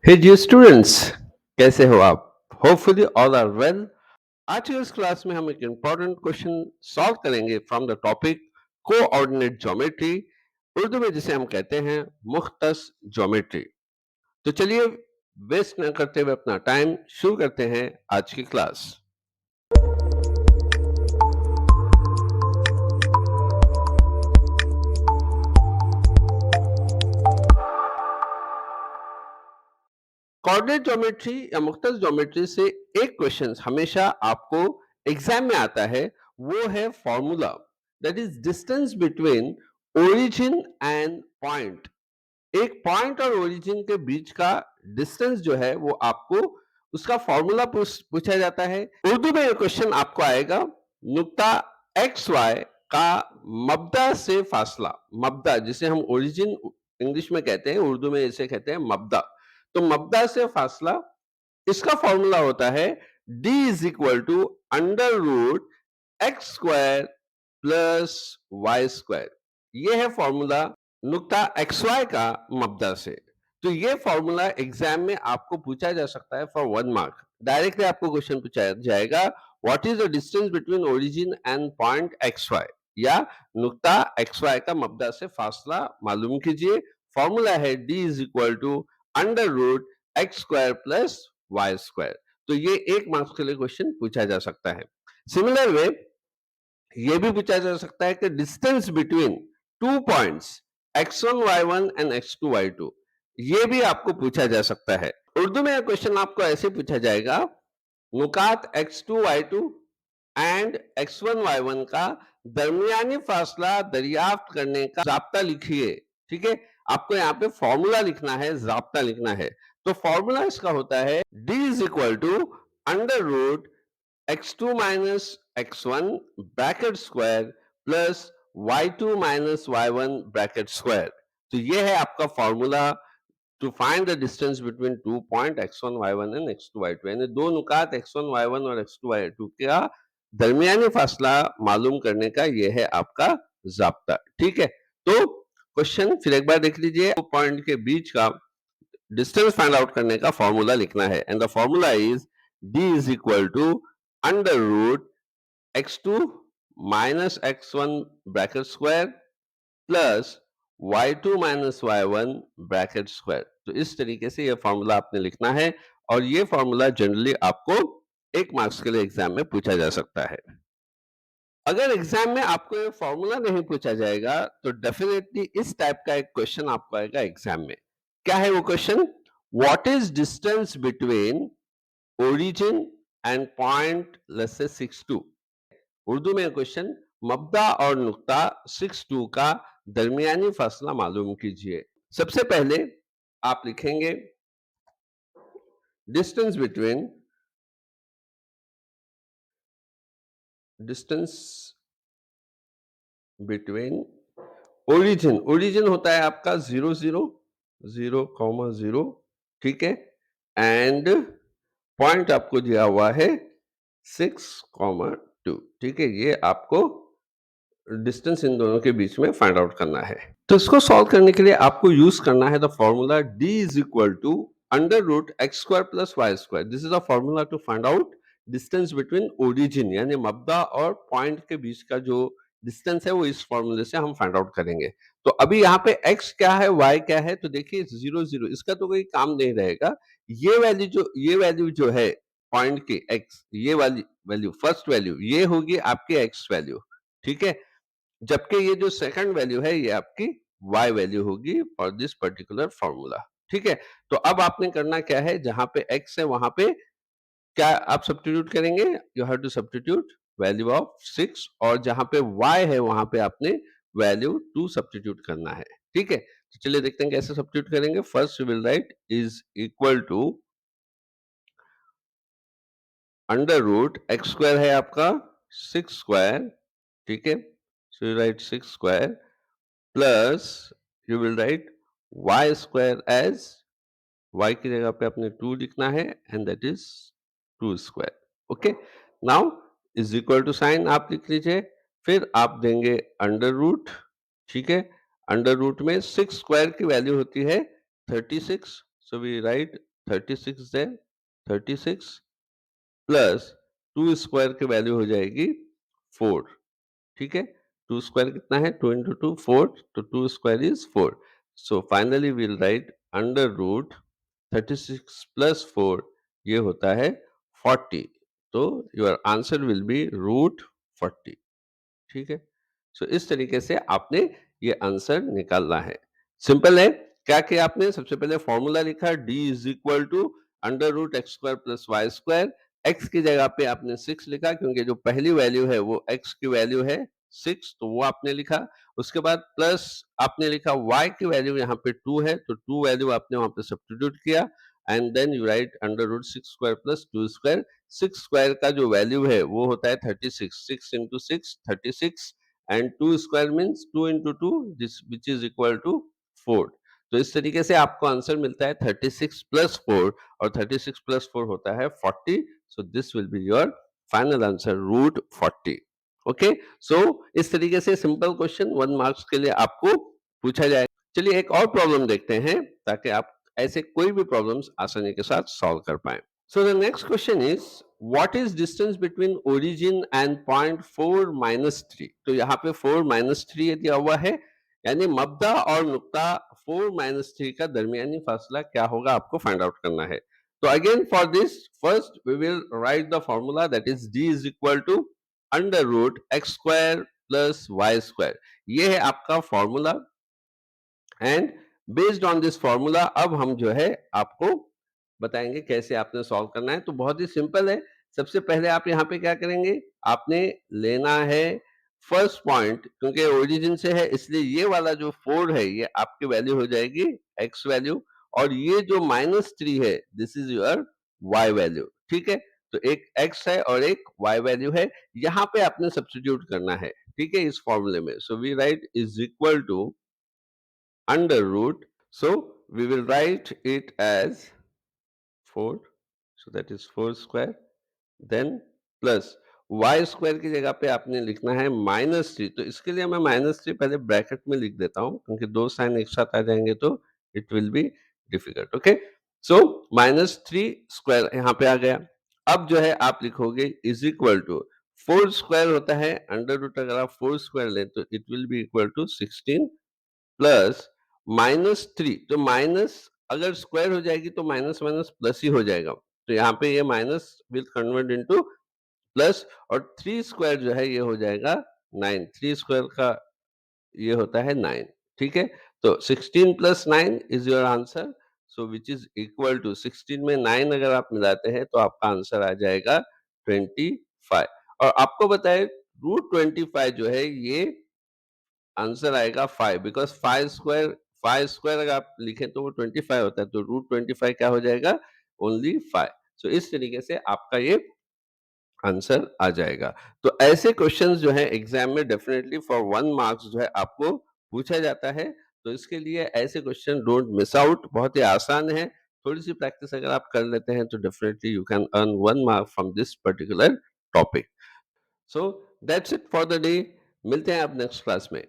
हे जी students, कैसे हो आप? Hopefully all are well. आज की इस क्लास में हम एक इम्पोर्टेंट क्वेश्चन सॉल्व करेंगे from the topic coordinate geometry, Urdu में जिसे हम कहते हैं मुख्तस ज्योमेट्री। तो चलिए वेस्ट न करते हुए अपना टाइम शुरू करते हैं आज की क्लास। कोऑर्डिनेट ज्योमेट्री या मुख्तस ज्योमेट्री से एक क्वेश्चन हमेशा आपको एग्जाम में आता है, वो है formula that is distance between origin and point. एक पॉइंट और ओरिजिन के बीच का डिस्टेंस जो है वो आपको उसका फॉर्मूला पूछा जाता है। उर्दू में ये क्वेश्चन आपको आएगा, नुक्ता एक्स वाई का मब्दा से फासला। मब्दा जिसे हम ओरिजिन इंग्लिश में कहते हैं, उर्दू में इसे कहते हैं मब्दा। तो मब्दा से फासला, इसका फॉर्मूला होता है d is equal to under root x square plus y square. ये है फॉर्मूला नुक्ता एक्स वाई का मब्दा से। तो ये फॉर्मूला एग्जाम में आपको पूछा जा सकता है फॉर 1 मार्क। डायरेक्टली आपको क्वेश्चन पूछा जाएगा, what is the distance between origin and point x y, या नुक्ता एक्स वाई का मब्दा से फासला मालूम कीजिए। फॉर्मूला है d is equal to under root x square plus y square. तो ये 1 मार्क्स के लिए क्वेश्चन पूछा जा सकता है। सिमिलर वे ये भी पूछा जा सकता है कि distance between two points x1 y1 and x2 y2, ये भी आपको पूछा जा सकता है। उर्दू में यह क्वेश्चन आपको ऐसे पूछा जाएगा, नुकात x2 y2 and x1 y1 का दरमियानी फासला दरियाफ्त करने का जाब्ता लिखिए। ठीक है, आपको यहाँ पे फॉर्मूला लिखना है, जाब्ता लिखना है। तो फॉर्मूला इसका होता है d is equal to under root x2 minus x1 bracket square plus y2 minus y1 bracket square. तो ये है आपका formula to find the distance between two points x1 y1 and x2 y2, यानी दो नुकात x1 y1 और x2 y2 का दरमियानी फासला मालूम करने का ये है आपका जाब्ता। ठीक है, तो क्वेश्चन फिर एक बार देख लीजिए। पॉइंट के बीच का डिस्टेंस फाइंड आउट करने का फॉर्मूला लिखना है, and the formula is d is equal to under root x2 minus x1 bracket square plus y2 minus y1 bracket square. तो इस तरीके से ये फॉर्मूला आपने लिखना है, और ये फॉर्मूला जनरली आपको 1 मार्क्स के लिए एग्जाम में पूछा जा सकता है। अगर एग्जाम में आपको ये फॉर्मूला नहीं पूछा जाएगा तो डेफिनेटली इस टाइप का एक क्वेश्चन आपको आएगा एग्जाम में। क्या है वो question? What is distance between origin and point let's say 6 2। Urdu में क्वेश्चन, मब्दा और नुक्ता 6 2 का दरमियानी फासला मालूम कीजिए। सबसे पहले आप लिखेंगे डिस्टेंस बिटवीन ओरिजिन। ओरिजिन होता है आपका 0 0 0 0, ठीक है, एंड पॉइंट आपको दिया हुआ है 6 2, ठीक है। ये आपको डिस्टेंस इन दोनों के बीच में फाइंड आउट करना है। तो इसको सॉल्व करने के लिए आपको यूज करना है the formula d is equal to under root x square plus y square. This is the formula to find out distance between origin, यानी मब्दा और पॉइंट के बीच का जो डिस्टेंस है वो इस फॉर्मूले से हम फाइंड आउट करेंगे। तो अभी यहाँ पे x क्या है, y क्या है, तो देखिए 0 0, इसका तो कोई काम नहीं रहेगा। ये वैल्यू जो है पॉइंट की x, ये वाली वैल्यू फर्स्ट वैल्यू ये होगी आपकी x वैल्यू, ठीक है। जबकि ये जो सेकंड वैल्यू है ये आपकी y वैल्यू होगी फॉर दिस पर्टिकुलर फॉर्मूला, ठीक है। तो अब आपने करना क्या है, जहां पे x है वहां पे क्या आप सब्स्टिट्यूट करेंगे, you have to substitute value of 6, और जहां पे y है वहां पे आपने वैल्यू 2 सब्स्टिट्यूट करना है, ठीक है। तो चलिए देखते हैं कैसे सब्स्टिट्यूट करेंगे। First we will write is equal to under root x square है आपका 6 स्क्वायर, ठीक है। So you write 6 square plus you will write y square as, y की जगह पे आपने 2 लिखना है, and that is 2 square. Okay, now is equal to sign आप लिख लीजिए, फिर आप देंगे अंडर रूट, ठीक है। अंडर रूट में 6 स्क्वायर की वैल्यू होती है 36, सो वी राइट 36 है, 36 प्लस 2 स्क्वायर की वैल्यू हो जाएगी 4। ठीक है, 2 स्क्वायर कितना है, 2 इंटू 2 4, तो 2 square is 4। So finally we'll write under root 36 plus 4, ये होता है 40। तो your answer will be root 40। ठीक है, सो इस तरीके से आपने ये आंसर निकालना है। सिंपल है। क्या किया आपने, सबसे पहले फॉर्मूला लिखा, d is equal to under root x square plus y square. X की जगह पे आपने 6 लिखा, क्योंकि जो पहली वैल्यू है वो एक्स की वैल्यू है 6, तो वो आपने लिखा। उसके बाद प्लस आपने लिखा y की वैल्यू यहाँ पे 2 है, तो 2 वैल्यू आपने वहां पे सब्स्टिट्यूट किया, and then you write under root 6 square plus 2 square. 6 square का जो वैल्यू है वो होता है 36, 6 into 6 36, and 2 square means 2 into 2 which is equal to 4। तो इस तरीके से आपको आंसर मिलता है 36 प्लस 4, और 36 प्लस 4 होता है 40। So this will be your final answer, root 40। Okay, so इस तरीके से सिंपल क्वेश्चन 1 मार्क्स के लिए आपको पूछा जाए। चलिए एक और प्रॉब्लम देखते हैं, ताकि आप ऐसे कोई भी प्रॉब्लम्स आसानी के साथ सॉल्व कर पाएं। So the next question is, what is distance between origin and point 4 minus 3? तो यहाँ पे 4 minus 3 दिया हुआ है, यानी मब्दा और नुक्ता 4 minus 3 का दरमियानी फासला क्या होगा, आपको फाइंड आउट करना है। तो again for this, first we will write the formula, that is d is equal to under root x square plus y square. ये है आपका formula, and based on this formula अब हम जो है आपको बताएंगे कैसे आपने सॉल्व करना है। तो बहुत ही सिंपल है। सबसे पहले आप यहाँ पे क्या करेंगे, आपने लेना है फर्स्ट पॉइंट, क्योंकि ओरिजिन से है इसलिए ये वाला जो 4 है ये आपकी वैल्यू हो जाएगी एक्स वैल्यू, और ये जो -3 है this is your y value. ठीक है, तो एक एक्स है और एक वाई वैल्यू है, यहाँ पे आपने सब्स्टिट्यूट करना है। ठीक है, इस फॉर्मूले में, so we write is equal to under root, so we will write it as 4, so that is 4 square, then plus y square की जगह पे आपने लिखना है -3। तो इसके लिए मैं -3 पहले ब्रैकेट में लिख देता हूं, क्योंकि दो साइन एक साथ आ जाएंगे तो it will be difficult. Okay, so -3 square यहाँ पे आ गया। अब जो है आप लिखोगे इज इक्वल टू 4 स्क्वायर होता है अंडर रूट, अगर आप 4 स्क्वायर लें तो it will be equal to 16 plus -3, तो माइनस अगर स्क्वायर हो जाएगी तो माइनस माइनस प्लस ही हो जाएगा, तो यहाँ पे ये minus will convert into plus, और 3 स्क्वायर जो है ये हो जाएगा 9। 3 स्क्वायर का ये होता है 9। ठीक है, तो 16 plus 9 is your answer, so which is equal to 16 में 9 अगर आप मिलाते हैं तो आपका आंसर आ जाएगा 25। और आपको बताए रूट 25 जो है ये आंसर आएगा 5, बिकॉज 5 स्क्वायर अगर आप लिखें तो वो 25 होता है, तो रूट 25 क्या हो जाएगा, ओनली 5। सो इस तरीके से आपका ये आंसर आ जाएगा। तो ऐसे क्वेश्चंस जो है एग्जाम में डेफिनेटली फॉर 1 मार्क्स जो है आपको पूछा जाता है। तो इसके लिए ऐसे क्वेश्चन डोंट मिस आउट, बहुत ही आसान है। थोड़ी सी प्रैक्टिस अगर आप कर लेते हैं तो definitely you can earn 1 mark from this particular topic. So that's it for the day. मिलते हैं आप नेक्स्ट क्लास में।